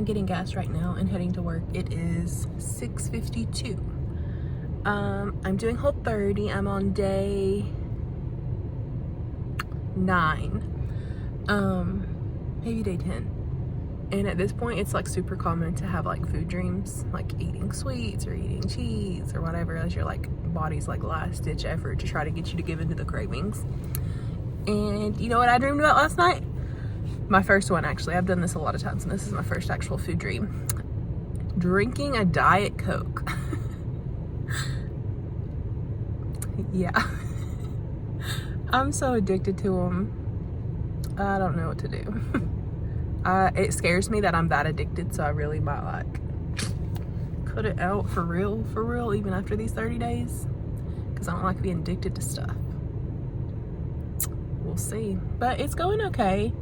getting gas right now and heading to work. It is 6:52. I'm doing Whole30. I'm on day 9. Maybe day 10. And at this point, it's like super common to have like food dreams, like eating sweets or eating cheese or whatever, as your like body's like last ditch effort to try to get you to give into the cravings. And you know what I dreamed about last night? My first one, actually. I've done this a lot of times, and this is my first actual food dream. Drinking a Diet Coke. Yeah. I'm so addicted to them. I don't know what to do. It scares me that I'm that addicted, so I really might like cut it out for real, even after these 30 days, because I don't like being addicted to stuff. We'll see, but it's going okay.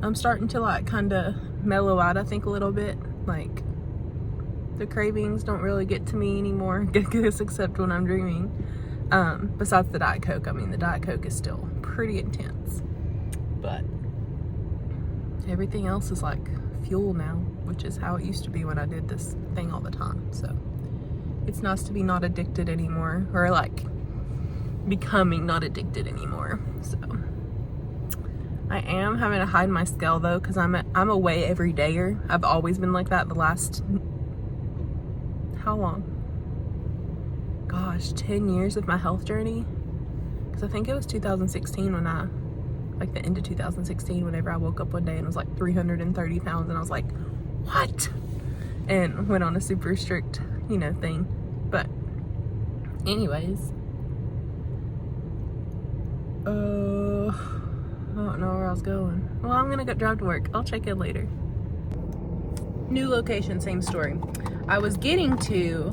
I'm starting to like kind of mellow out, I think, a little bit. Like, the cravings don't really get to me anymore, except when I'm dreaming. Besides the Diet Coke. I mean, the Diet Coke is still pretty intense, but everything else is like fuel now, which is how it used to be when I did this thing all the time. So it's nice to be not addicted anymore, or like becoming not addicted anymore. So I am having to hide my scale though, because I'm a weigh every dayer. I've always been like that the last, how long? Gosh, 10 years of my health journey. Because I think it was 2016 when like the end of 2016, whenever I woke up one day and was like 330 pounds, and I was like, what? And went on a super strict, thing. But anyways, I don't know where I was going. Well, I'm gonna go drive to work. I'll check in later. New location, same story. I was getting to,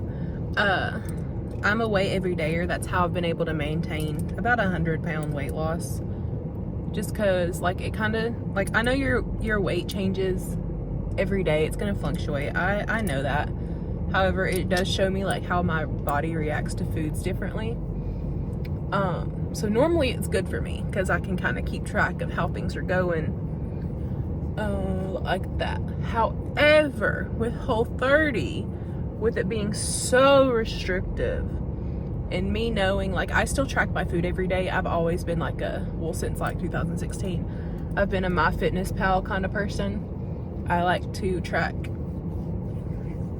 I'm a weigh every dayer. That's how I've been able to maintain about 100-pound weight loss. Just cause like it kind of, like, I know your weight changes every day. It's gonna fluctuate. I know that. However, it does show me like how my body reacts to foods differently. So normally it's good for me because I can kind of keep track of how things are going, like that. However, with Whole30, with it being so restrictive, and me knowing, like, I still track my food every day. I've always been like since like 2016, I've been a MyFitnessPal kind of person. I like to track,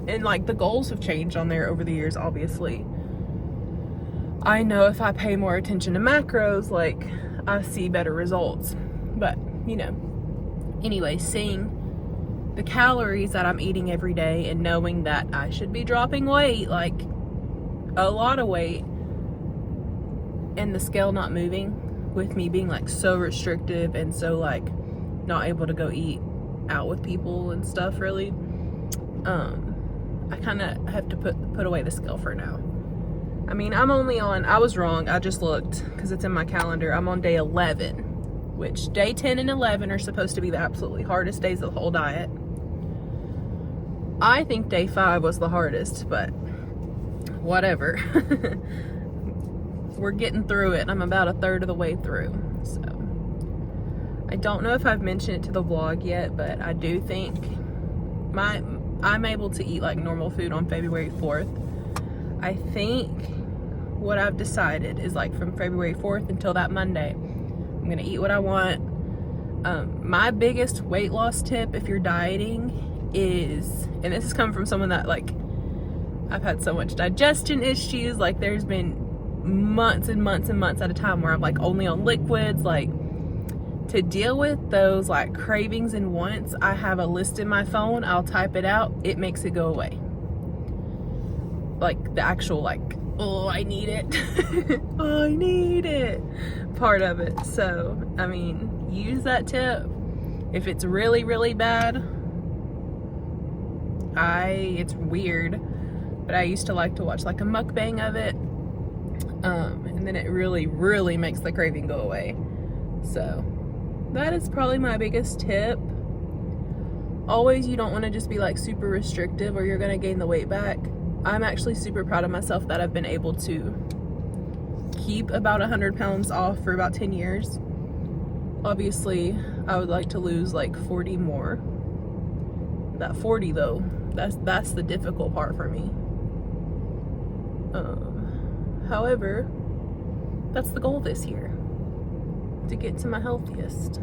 and like the goals have changed on there over the years, obviously. I know if I pay more attention to macros, like, I see better results. But, anyway, seeing the calories that I'm eating every day and knowing that I should be dropping weight, like a lot of weight, and the scale not moving, with me being like so restrictive and so like not able to go eat out with people and stuff, really, I kind of have to put away the scale for now. I mean, I'm only on, I was wrong, I just looked because it's in my calendar. I'm on day 11, which day 10 and 11 are supposed to be the absolutely hardest days of the whole diet. I think day 5 was the hardest, but whatever. We're getting through it. I'm about a third of the way through. So I don't know if I've mentioned it to the vlog yet, but I do think I'm able to eat like normal food on February 4th. I think what I've decided is, like, from February 4th until that Monday, I'm gonna eat what I want. My biggest weight loss tip if you're dieting is, and this has come from someone that, like, I've had so much digestion issues, like there's been months and months and months at a time where I'm like only on liquids. Like, to deal with those like cravings and wants, I have a list in my phone. I'll type it out, it makes it go away. Like the actual like, oh, I need it. Oh, I need it part of it. So I mean, use that tip. If it's really, really bad, it's weird, but I used to like to watch like a mukbang of it, and then it really, really makes the craving go away. So that is probably my biggest tip. Always, you don't want to just be like super restrictive or you're going to gain the weight back. I'm actually super proud of myself that I've been able to keep about 100 pounds off for about 10 years. Obviously, I would like to lose like 40 more. That 40 though, that's the difficult part for me. However, that's the goal this year, to get to my healthiest.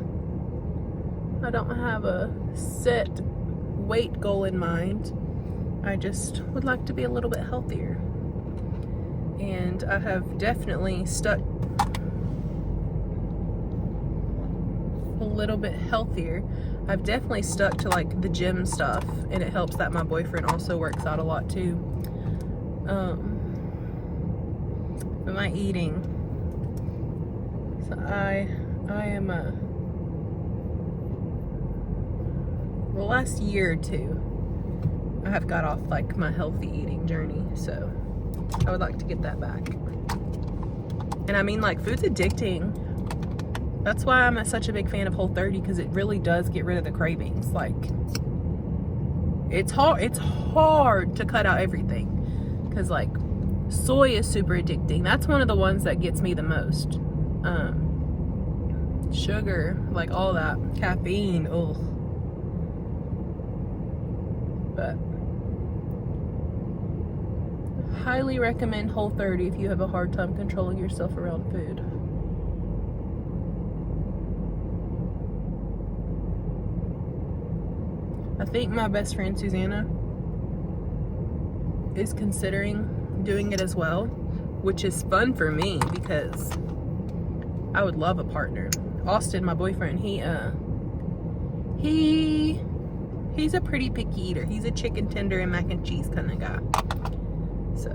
I don't have a set weight goal in mind. I just would like to be a little bit healthier. And I have definitely stuck a little bit healthier. I've definitely stuck to like the gym stuff, and it helps that my boyfriend also works out a lot too. But my eating, so I am the last year or two I have got off like my healthy eating journey, so I would like to get that back. And I mean, like, food's addicting. That's why I'm such a big fan of Whole30, because it really does get rid of the cravings. Like, it's hard to cut out everything, because like soy is super addicting. That's one of the ones that gets me the most. Sugar, like all that, caffeine, ugh. But highly recommend Whole30 if you have a hard time controlling yourself around food. I think my best friend Susanna is considering doing it as well, which is fun for me because I would love a partner. Austin, my boyfriend, he's a pretty picky eater. He's a chicken tender and mac and cheese kind of guy. So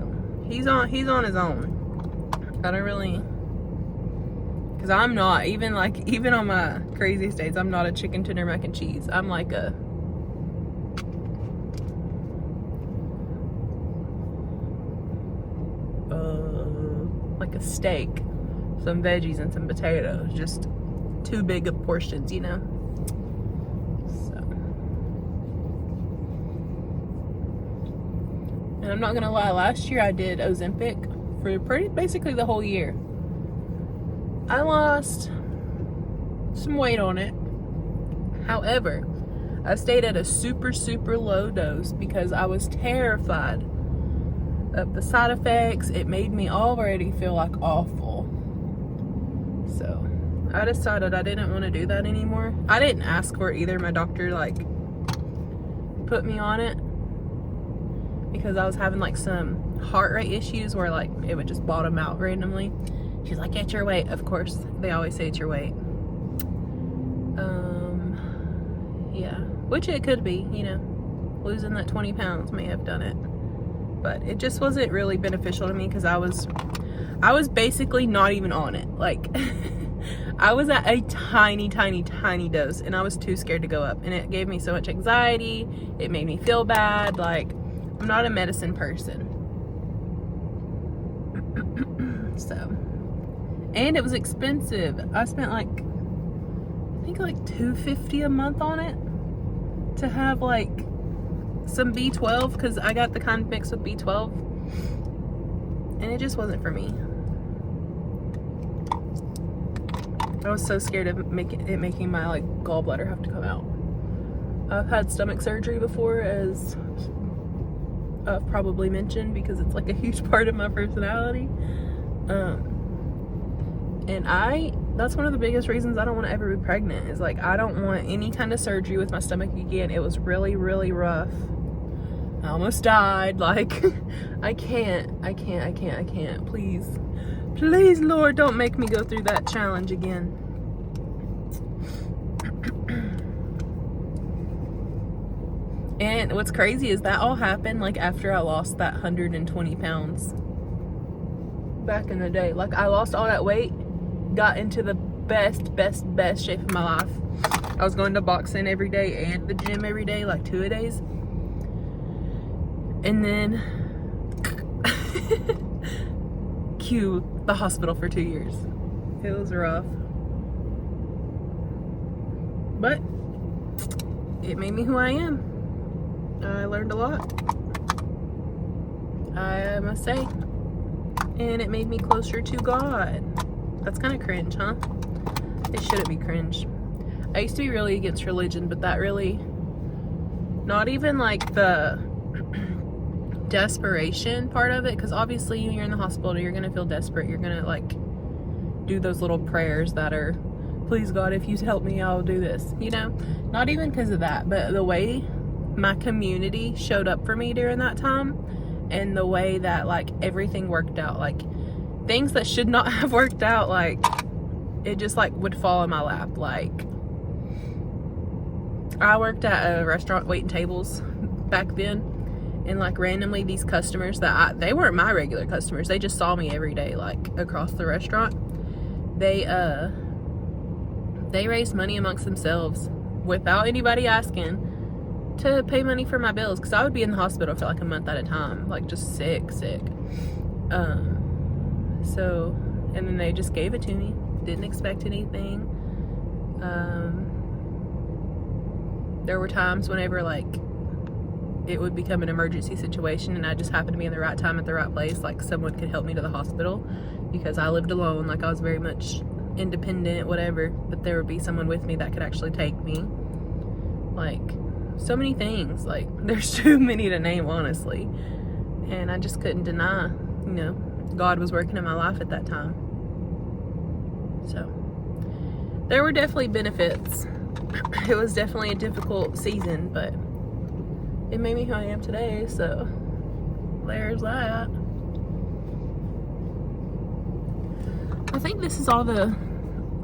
he's on his own. I don't really, because I'm not, even on my craziest days, I'm not a chicken tender mac and cheese. I'm like a steak, some veggies and some potatoes, just too big of portions, you know. So, and I'm not gonna lie, last year I did Ozempic for basically the whole year. I lost some weight on it. However, I stayed at a super low dose because I was terrified of the side effects. It made me already feel like awful. So I decided I didn't want to do that anymore. I didn't ask for it either. My doctor like put me on it because I was having like some heart rate issues where like it would just bottom out randomly. She's like, it's your weight. Of course, they always say it's your weight. Yeah, which it could be, you know, losing that 20 pounds may have done it. But it just wasn't really beneficial to me because I was basically not even on it. Like, I was at a tiny dose, and I was too scared to go up. And it gave me so much anxiety. It made me feel bad. Like, I'm not a medicine person. So, and it was expensive. I spent like, I think like $250 a month on it to have like some B12, because I got the kind mixed with B12, and it just wasn't for me. I was so scared of making my like gallbladder have to come out. I've had stomach surgery before, as I've probably mentioned, because it's like a huge part of my personality. And that's one of the biggest reasons I don't want to ever be pregnant, is like I don't want any kind of surgery with my stomach again. It was really rough. I almost died. Like, I can't. Please, Lord, don't make me go through that challenge again. And what's crazy is that all happened like after I lost that 120 pounds back in the day. Like, I lost all that weight, got into the best shape of my life. I was going to boxing every day and the gym every day, like 2 a days. And then cue the hospital for 2 years. It was rough. But it made me who I am. I learned a lot, I must say. And it made me closer to God. That's kind of cringe, huh? It shouldn't be cringe. I used to be really against religion, but that really Not even like the desperation part of it, because obviously when you're in the hospital, you're gonna feel desperate. You're gonna like do those little prayers that are, please God, if you help me, I'll do this, you know? Not even because of that, but the way my community showed up for me during that time, and the way that like everything worked out, like things that should not have worked out, like it just like would fall in my lap. Like I worked at a restaurant waiting tables back then, and like randomly these customers that they weren't my regular customers, they just saw me every day like across the restaurant. They raised money amongst themselves without anybody asking to pay money for my bills, because I would be in the hospital for like a month at a time, like just sick. So, and then they just gave it to me. Didn't expect anything. There were times whenever like it would become an emergency situation and I just happened to be in the right time at the right place, like someone could help me to the hospital, because I lived alone. Like I was very much independent, whatever, but there would be someone with me that could actually take me. Like so many things, like there's too many to name, honestly. And I just couldn't deny, you know, God was working in my life at that time. So there were definitely benefits. It was definitely a difficult season, but it made me who I am today, so there's that. I think this is all the,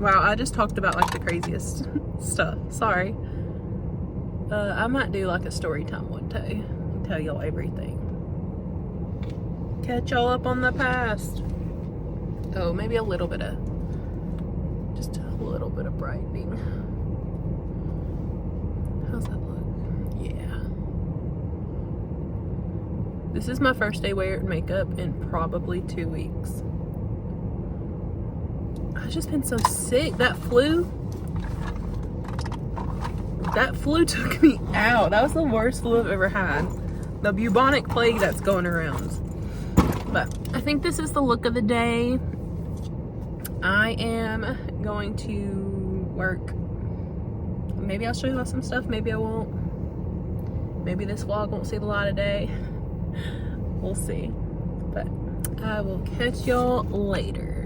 wow, I just talked about like the craziest stuff, sorry. I might do like a story time one day and tell y'all everything. Catch y'all up on the past. Oh, maybe a little bit of, just a little bit of brightening. How's that look? Yeah. This is my first day wearing makeup in probably 2 weeks. I've just been so sick. That flu took me out. That was the worst flu I've ever had. The bubonic plague that's going around. But I think this is the look of the day. I am going to work. Maybe I'll show you some stuff. Maybe I won't. Maybe this vlog won't see the light of day. We'll see. But I will catch y'all later.